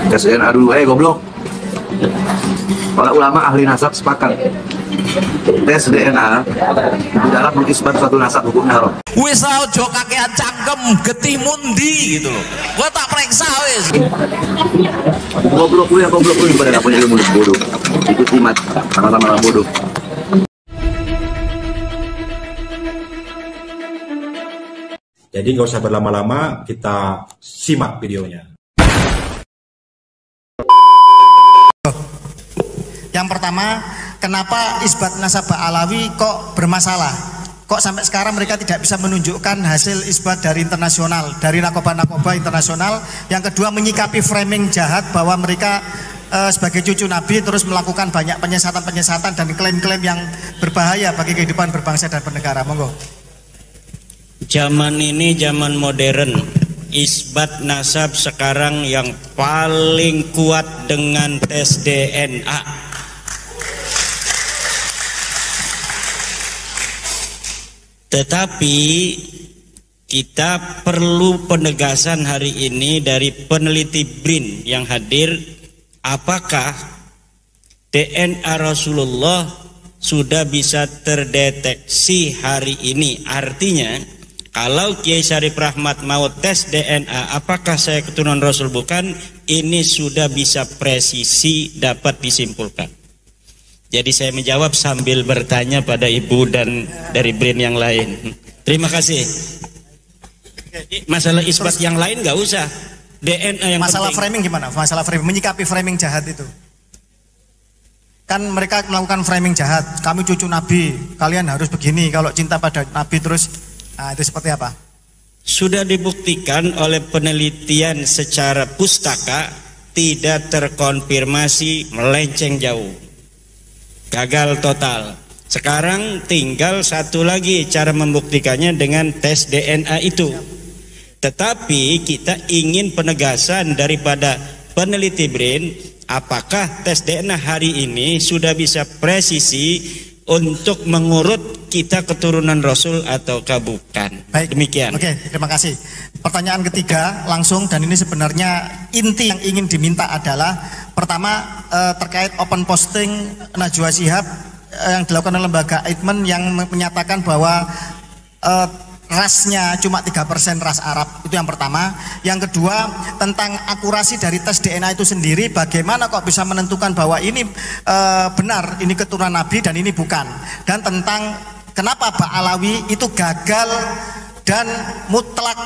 Tes DNA dulu, goblok. Para ulama ahli nasab sepakat tes DNA di dalam mengisbat suatu nasab hukumnya haram. Wis ojo kakean cangkem getih mundi gitu loh. Gua tak periksa wis. Goblok lu pada gak punya ilmu bodoh. Ikut imat, sama-sama bodoh. Jadi nggak usah berlama-lama, kita simak videonya. Yang pertama, kenapa isbat nasabah alawi kok bermasalah? Kok sampai sekarang mereka tidak bisa menunjukkan hasil isbat dari internasional, dari narkoba internasional? Yang kedua, menyikapi framing jahat bahwa mereka sebagai cucu Nabi terus melakukan banyak penyesatan dan klaim-klaim yang berbahaya bagi kehidupan berbangsa dan bernegara. Monggo. Zaman ini zaman modern, isbat nasab sekarang yang paling kuat dengan tes DNA. Tetapi kita perlu penegasan hari ini dari peneliti BRIN yang hadir, apakah DNA Rasulullah sudah bisa terdeteksi hari ini? Artinya kalau Kiai Syarif Rahmat mau tes DNA, apakah saya keturunan Rasul bukan? Ini sudah bisa presisi dapat disimpulkan. Jadi saya menjawab sambil bertanya pada ibu dan dari BRIN yang lain. Terima kasih. Masalah isbat yang lain nggak usah. DNA yang masalah penting. Framing gimana? Masalah framing, menyikapi framing jahat itu. Kan mereka melakukan framing jahat. Kami cucu Nabi, kalian harus begini. Kalau cinta pada Nabi terus, nah itu seperti apa? Sudah dibuktikan oleh penelitian secara pustaka, tidak terkonfirmasi, melenceng jauh. Gagal total. Sekarang tinggal satu lagi cara membuktikannya dengan tes DNA itu. Tetapi kita ingin penegasan daripada peneliti BRIN, apakah tes DNA hari ini sudah bisa presisi untuk mengurut kita keturunan Rasul ataukah bukan. Baik. Demikian. Oke, terima kasih. Pertanyaan ketiga langsung, dan ini sebenarnya inti yang ingin diminta adalah pertama terkait open posting Najwa Shihab yang dilakukan oleh lembaga Eijkman yang menyatakan bahwa rasnya cuma 3% ras Arab. Itu yang pertama. Yang kedua, tentang akurasi dari tes DNA itu sendiri, bagaimana kok bisa menentukan bahwa ini benar, ini keturunan Nabi dan ini bukan. Dan tentang kenapa Pak Alawi itu gagal dan mutlak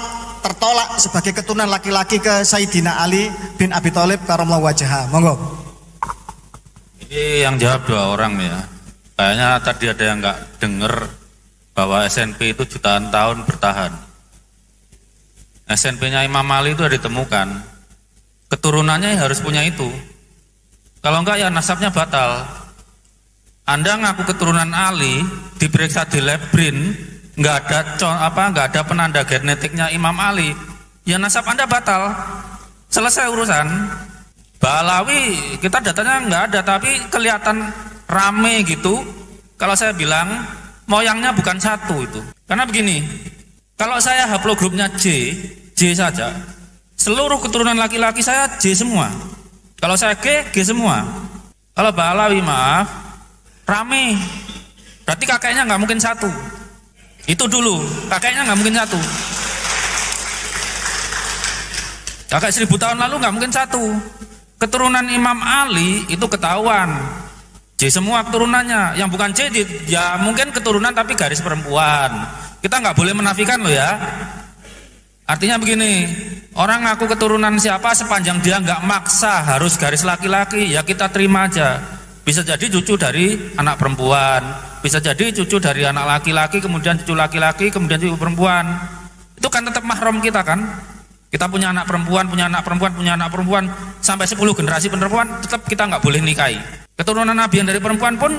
tertolak sebagai keturunan laki-laki ke Sayyidina Ali bin Abi Thalib karramallahu wajhahu. Monggo. Ini yang jawab dua orang ya. Kayaknya tadi ada yang nggak dengar bahwa SNP itu jutaan tahun bertahan. SNP-nya Imam Ali itu ditemukan. Keturunannya harus punya itu. Kalau enggak ya nasabnya batal. Anda ngaku keturunan Ali, diperiksa di lab BRIN, nggak ada penanda genetiknya Imam Ali, ya nasab Anda batal. Selesai urusan. Balawi kita datanya nggak ada, tapi kelihatan rame gitu. Kalau saya bilang moyangnya bukan satu itu. Karena begini, kalau saya haplogrupnya J saja, seluruh keturunan laki-laki saya J semua. Kalau saya G semua. Kalau Balawi maaf, rame. Berarti kakeknya nggak mungkin satu. Itu dulu, kakeknya nggak mungkin satu. Kakek 1000 tahun lalu nggak mungkin satu. Keturunan Imam Ali itu ketahuan. J semua keturunannya, yang bukan J ya mungkin keturunan tapi garis perempuan. Kita nggak boleh menafikan loh ya. Artinya begini, orang ngaku keturunan siapa sepanjang dia nggak maksa harus garis laki-laki, ya kita terima aja. Bisa jadi cucu dari anak perempuan, bisa jadi cucu dari anak laki-laki, kemudian cucu laki-laki, kemudian cucu perempuan. Itu kan tetap mahram kita kan. Kita punya anak perempuan, punya anak perempuan, punya anak perempuan, sampai 10 generasi perempuan tetap kita nggak boleh nikahi. Keturunan Nabi yang dari perempuan pun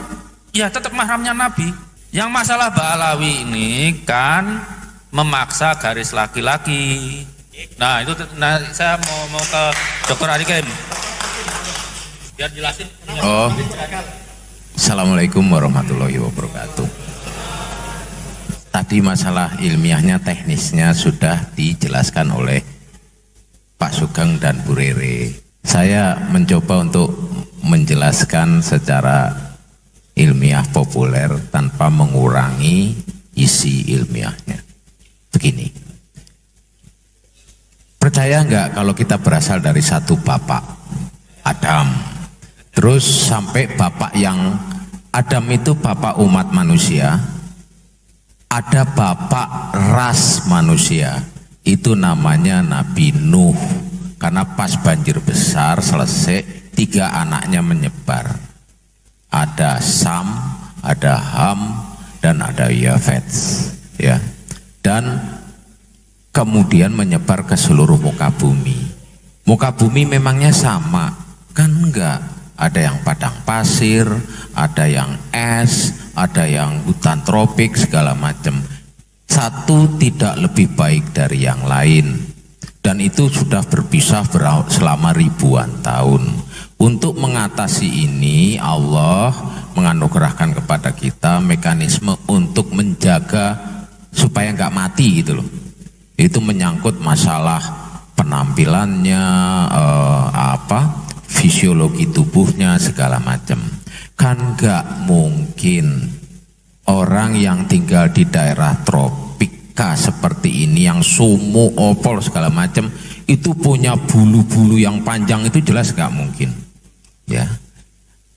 ya tetap mahramnya Nabi. Yang masalah Ba'alawi ini kan memaksa garis laki-laki. Nah itu saya mau ke Dr. Arikem biar jelasin. Oh, Assalamualaikum warahmatullahi wabarakatuh. Tadi masalah ilmiahnya, teknisnya sudah dijelaskan oleh Pak Sugeng dan Bu Rere. Saya mencoba untuk menjelaskan secara ilmiah populer tanpa mengurangi isi ilmiahnya. Begini, percaya nggak kalau kita berasal dari satu bapak, Adam, terus sampai bapak yang Adam itu bapak umat manusia, ada bapak ras manusia, itu namanya Nabi Nuh. Karena pas banjir besar selesai, 3 anaknya menyebar. Ada Sam, ada Ham, dan ada Yafet, ya. Dan kemudian menyebar ke seluruh muka bumi. Muka bumi memangnya sama? Kan enggak. Ada yang padang pasir, ada yang es, ada yang hutan tropik, segala macam. Satu tidak lebih baik dari yang lain. Dan itu sudah berpisah selama ribuan tahun. Untuk mengatasi ini, Allah menganugerahkan kepada kita mekanisme untuk menjaga supaya nggak mati gitu loh. Itu menyangkut masalah penampilannya, fisiologi tubuhnya, segala macam. Kan nggak mungkin orang yang tinggal di daerah tropika seperti ini, yang sumuk, opol, segala macam, itu punya bulu-bulu yang panjang, itu jelas nggak mungkin, ya.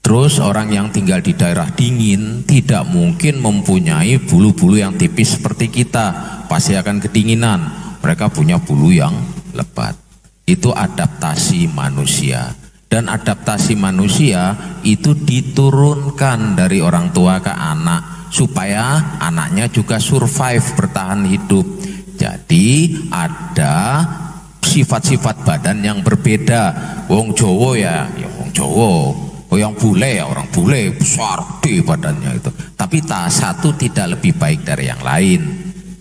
Terus orang yang tinggal di daerah dingin tidak mungkin mempunyai bulu-bulu yang tipis seperti kita, pasti akan kedinginan. Mereka punya bulu yang lebat. Itu adaptasi manusia. Dan adaptasi manusia itu diturunkan dari orang tua ke anak, supaya anaknya juga survive, bertahan hidup. Jadi ada sifat-sifat badan yang berbeda. Wong Jowo ya wong Jowo, yang bule ya orang bule, besar di badannya itu. Tapi satu tidak lebih baik dari yang lain,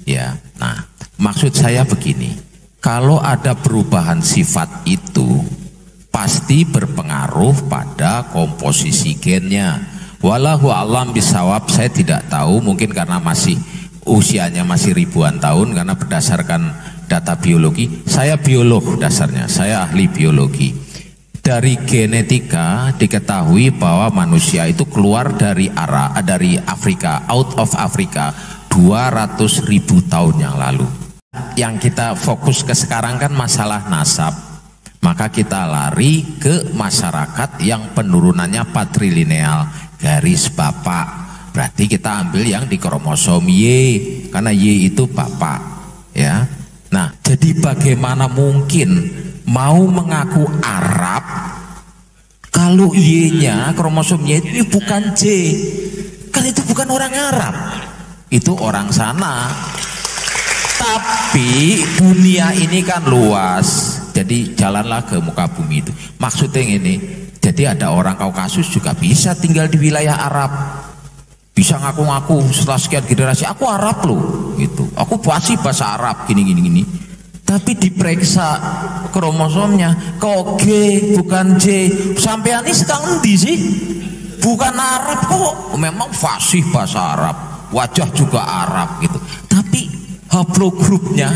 ya. Nah, maksud saya begini, kalau ada perubahan sifat itu pasti berpengaruh pada komposisi gennya. Wallahu a'lam bisawab, saya tidak tahu, mungkin karena usianya masih ribuan tahun, karena berdasarkan data biologi, saya biolog dasarnya, saya ahli biologi. Dari genetika diketahui bahwa manusia itu keluar dari Afrika, out of Afrika 200.000 tahun yang lalu. Yang kita fokus ke sekarang kan masalah nasab, maka kita lari ke masyarakat yang penurunannya patrilineal, garis bapak. Berarti kita ambil yang di kromosom Y, karena Y itu bapak, ya. Nah, jadi bagaimana mungkin mau mengaku Arab kalau Y-nya, kromosom Y itu bukan J? Kan itu bukan orang Arab, itu orang sana. Tapi dunia ini kan luas, jadi jalanlah ke muka bumi itu. Maksudnya ini, jadi ada orang Kaukasus juga bisa tinggal di wilayah Arab, bisa ngaku-ngaku setelah sekian generasi, aku Arab loh, gitu. Aku pasti bahasa Arab, gini. Tapi diperiksa kromosomnya, kok G bukan J, sampean ini sedang endi sih? Bukan Arab kok, memang fasih bahasa Arab, wajah juga Arab gitu. Tapi haplogrupnya,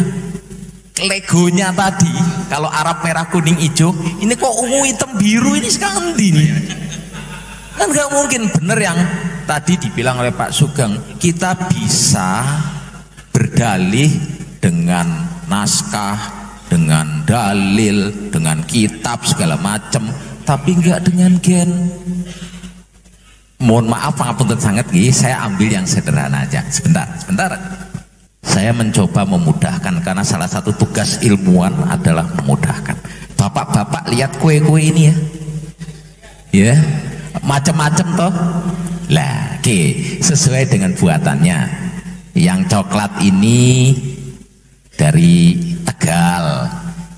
legonya tadi, kalau Arab merah kuning hijau, ini kok ungu hitam biru, ini sekarang nih. Kan nggak mungkin. Bener yang tadi dibilang oleh Pak Sugeng, kita bisa berdalih dengan naskah, dengan dalil, dengan kitab segala macam, tapi nggak dengan gen. Mohon maaf, pangapunten sangat, saya ambil yang sederhana aja. Sebentar. Saya mencoba memudahkan, karena salah satu tugas ilmuwan adalah memudahkan. Bapak-bapak lihat kue-kue ini ya, macam-macam toh. Lah, sesuai dengan buatannya. Yang coklat ini dari Tegal,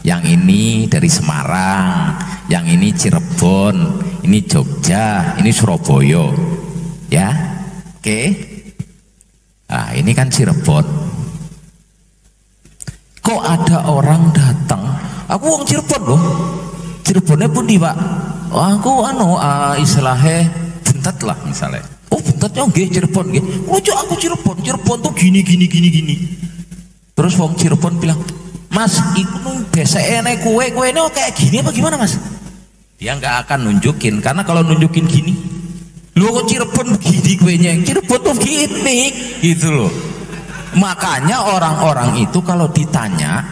yang ini dari Semarang, yang ini Cirebon, ini Jogja, ini Surabaya, ya. Oke. Nah, ini kan Cirebon. Kok ada orang datang, aku wong Cirebon loh, Cirebonnya pun di Pak, aku istilahnya buntet lah misalnya. Oh buntetnya nggih Cirebon nggih. Oh aku Cirebon tuh gini. Terus wong Cirebon bilang, Mas, iku biasa enek kue ini kayak gini apa gimana Mas? Dia nggak akan nunjukin, karena kalau nunjukin gini, lu kok Cirebon begini kuenya, Cirebon tuh gini, gitu loh. Makanya orang-orang itu kalau ditanya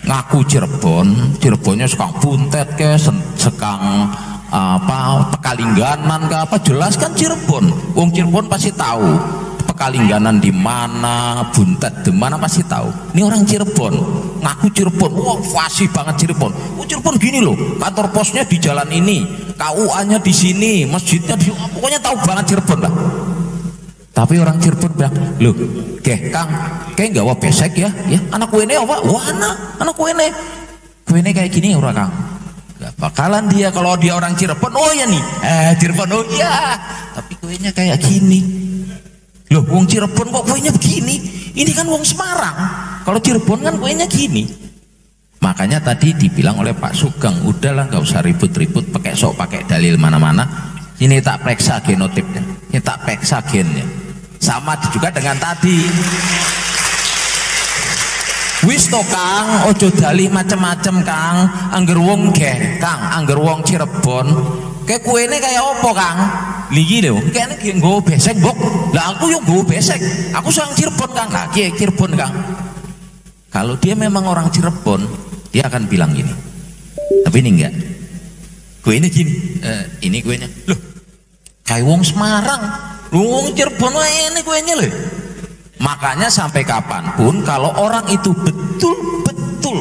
ngaku Cirebonnya sekang buntet ke, sekang apa Pekalingganan ke apa, jelas kan Cirebon. Wong Cirebon pasti tahu Pekalingganan di mana, buntet di mana pasti tahu. Ini orang Cirebon ngaku Cirebon, wah fasih banget Cirebon. Oh Cirebon gini loh, kantor posnya di jalan ini, KUA-nya di sini, masjidnya di, pokoknya tahu banget Cirebon lah. Tapi orang Cirebon bilang, loh, Kang, kayak nggak besek ya, anak kue ini apa? Wah anak kue ini kayak gini orang Kang. Gak bakalan dia kalau dia orang Cirebon, oh ya nih, Cirebon, oh iya, tapi kuenya kayak gini. Loh, wong Cirebon kok kuenya begini? Ini kan wong Semarang. Kalau Cirebon kan kuenya gini. Makanya tadi dibilang oleh Pak Sugeng, udahlah nggak usah ribut-ribut, pakai dalil mana-mana. Ini tak periksa genotipnya, ini tak periksa gennya. Sama juga dengan tadi. Wis to Kang, ojo dalih macem-macem Kang. Angger wong Kang, angger wong Cirebon. Kayak kuene kayak opo Kang? Ligi lho, kayaknya dia nggawa besek bok. Lah aku yang nggawa besek. Aku sang Cirebon Kang, lah Cirebon Kang. Kalau dia memang orang Cirebon, dia akan bilang gini. Tapi ini enggak. Kuene gini, ini kuenya. Loh, kayak wong Semarang. Wong Cirebon ini kuenya loh. Makanya sampai kapanpun kalau orang itu betul-betul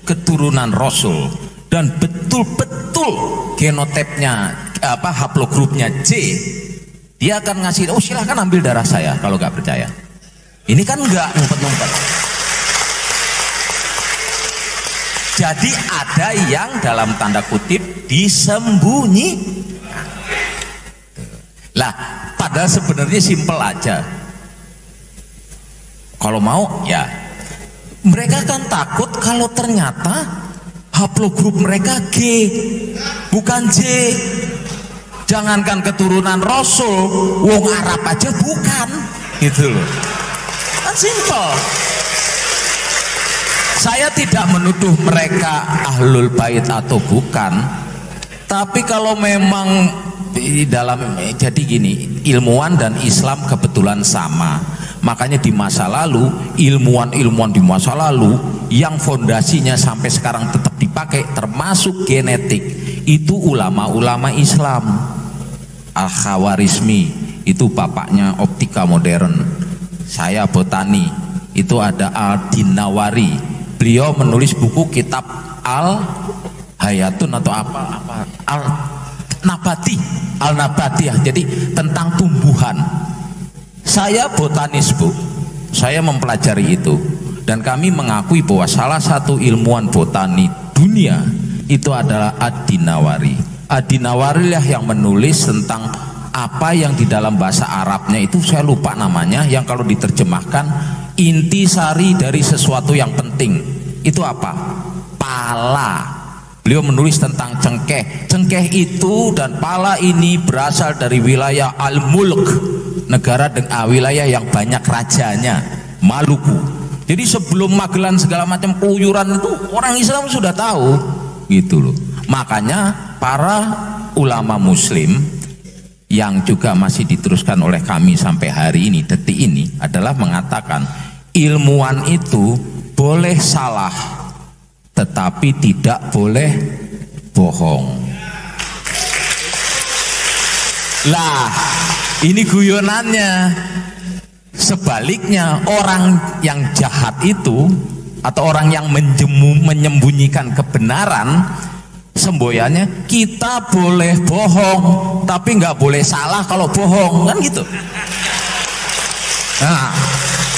keturunan Rasul dan betul-betul genotipnya apa haplogrupnya C, dia akan ngasih, oh silahkan ambil darah saya kalau nggak percaya. Ini kan nggak ngumpet-ngumpet. Jadi ada yang dalam tanda kutip disembunyi. Lah, padahal sebenarnya simpel aja. Kalau mau ya, mereka kan takut kalau ternyata haplogrup mereka G bukan J. Jangankan keturunan Rasul, wong Arab aja bukan, gitu loh. Kan simpel. Saya tidak menuduh mereka ahlul bait atau bukan, tapi kalau memang di dalam, jadi gini, ilmuwan dan Islam kebetulan sama. Makanya di masa lalu ilmuwan di masa lalu yang fondasinya sampai sekarang tetap dipakai termasuk genetik itu ulama-ulama Islam. Al-Khawarizmi itu bapaknya optika modern. Saya botani, itu ada Al-Dinawari. Beliau menulis buku kitab Al-Hayatun atau apa Al-Nabati ya. Jadi tentang tumbuhan. Saya botanis Bu, saya mempelajari itu dan kami mengakui bahwa salah satu ilmuwan botani dunia itu adalah Ad-Dinawari. Ad-Dinawari lah yang menulis tentang apa yang di dalam bahasa Arabnya itu saya lupa namanya, yang kalau diterjemahkan intisari dari sesuatu yang penting itu apa? Pala. Beliau menulis tentang cengkeh. Cengkeh itu dan pala ini berasal dari wilayah Al-Mulk, negara dengan wilayah yang banyak rajanya, Maluku. Jadi sebelum Magelan segala macam keluyuran itu orang Islam sudah tahu, gitu loh. Makanya para ulama Muslim yang juga masih diteruskan oleh kami sampai hari ini, detik ini, adalah mengatakan ilmuwan itu boleh salah, tetapi tidak boleh bohong. Lah, ini guyonannya. Sebaliknya, orang yang jahat itu atau orang yang menyembunyikan kebenaran, semboyannya kita boleh bohong tapi nggak boleh salah kalau bohong, kan gitu. Nah,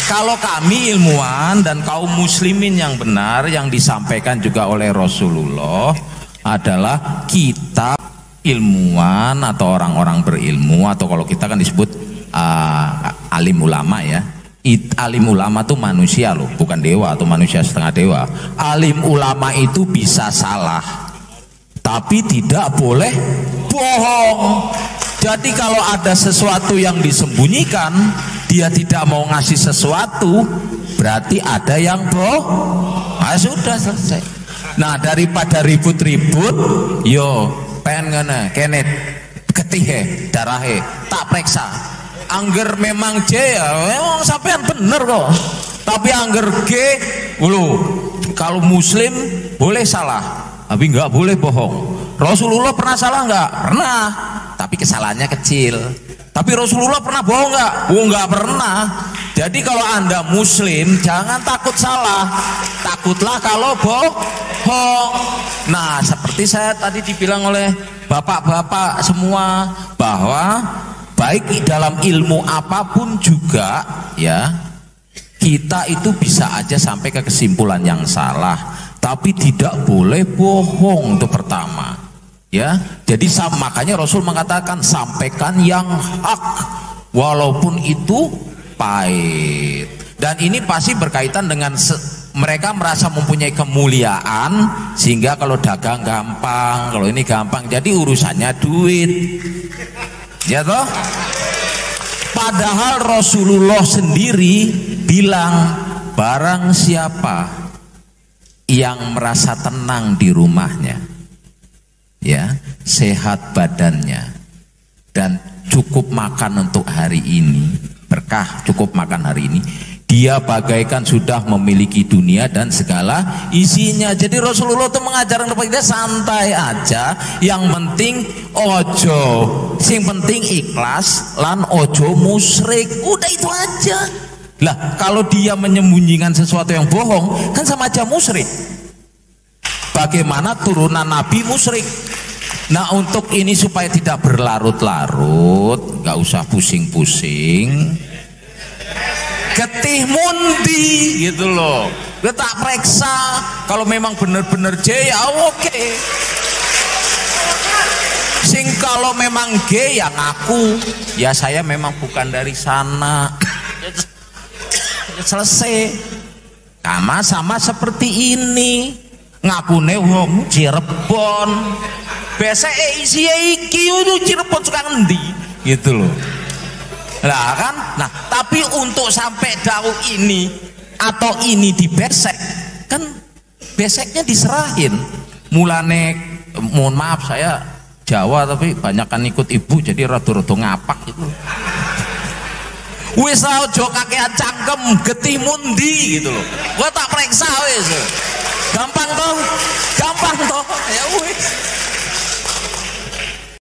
kalau kami ilmuwan dan kaum muslimin yang benar yang disampaikan juga oleh Rasulullah adalah kita ilmuwan atau orang-orang berilmu, atau kalau kita kan disebut alim ulama ya. Alim ulama itu manusia loh, bukan dewa atau manusia setengah dewa. Alim ulama itu bisa salah tapi tidak boleh bohong. Jadi kalau ada sesuatu yang disembunyikan, dia tidak mau ngasih sesuatu, berarti ada yang bohong. Nah, sudah selesai. Nah, daripada ribut-ribut, yo pen kene getih darahe tak periksa. Angger memang J ya memang sampean bener kok. Tapi angger G kalau muslim boleh salah, tapi nggak boleh bohong. Rasulullah pernah salah nggak? Pernah, tapi kesalahannya kecil. Tapi Rasulullah pernah bohong nggak? Oh nggak pernah. Jadi kalau Anda muslim jangan takut salah, takutlah kalau bohong. Nah seperti saya tadi dibilang oleh bapak-bapak semua bahwa baik dalam ilmu apapun juga ya kita itu bisa aja sampai ke kesimpulan yang salah, tapi tidak boleh bohong itu pertama ya. Jadi makanya Rasul mengatakan sampaikan yang hak walaupun itu pahit. Dan ini pasti berkaitan dengan mereka merasa mempunyai kemuliaan sehingga kalau dagang gampang, kalau ini gampang, jadi urusannya duit ya toh. Padahal Rasulullah sendiri bilang barang siapa yang merasa tenang di rumahnya ya, sehat badannya dan cukup makan untuk hari ini, berkah cukup makan hari ini, dia bagaikan sudah memiliki dunia dan segala isinya. Jadi Rasulullah itu mengajarkan kepada kita santai aja, yang penting ojo, sing penting ikhlas lan ojo musyrik, udah itu aja. Lah kalau dia menyembunyikan sesuatu yang bohong kan sama aja musyrik. Bagaimana turunan Nabi musyrik? Nah untuk ini supaya tidak berlarut-larut, nggak usah pusing-pusing, getih mundi gitu loh. Gue tak periksa, kalau memang bener-bener J ya oke. Sing kalau memang G ya ngaku, ya saya memang bukan dari sana. Selesai. Sama seperti ini, ngakune wong Cirebon. Biasa isi iki udah Cirebon suka ngendi gitu loh. Lah kan, nah tapi untuk sampai jauh ini atau ini dibesek kan beseknya diserahin. Mulane mohon maaf saya Jawa tapi banyak kan ikut ibu jadi rada-rada ngapak gitu. Wis ojo kakean cangkem getih mundi gitu loh. Gua tak periksa wis. Gampang toh ya wis.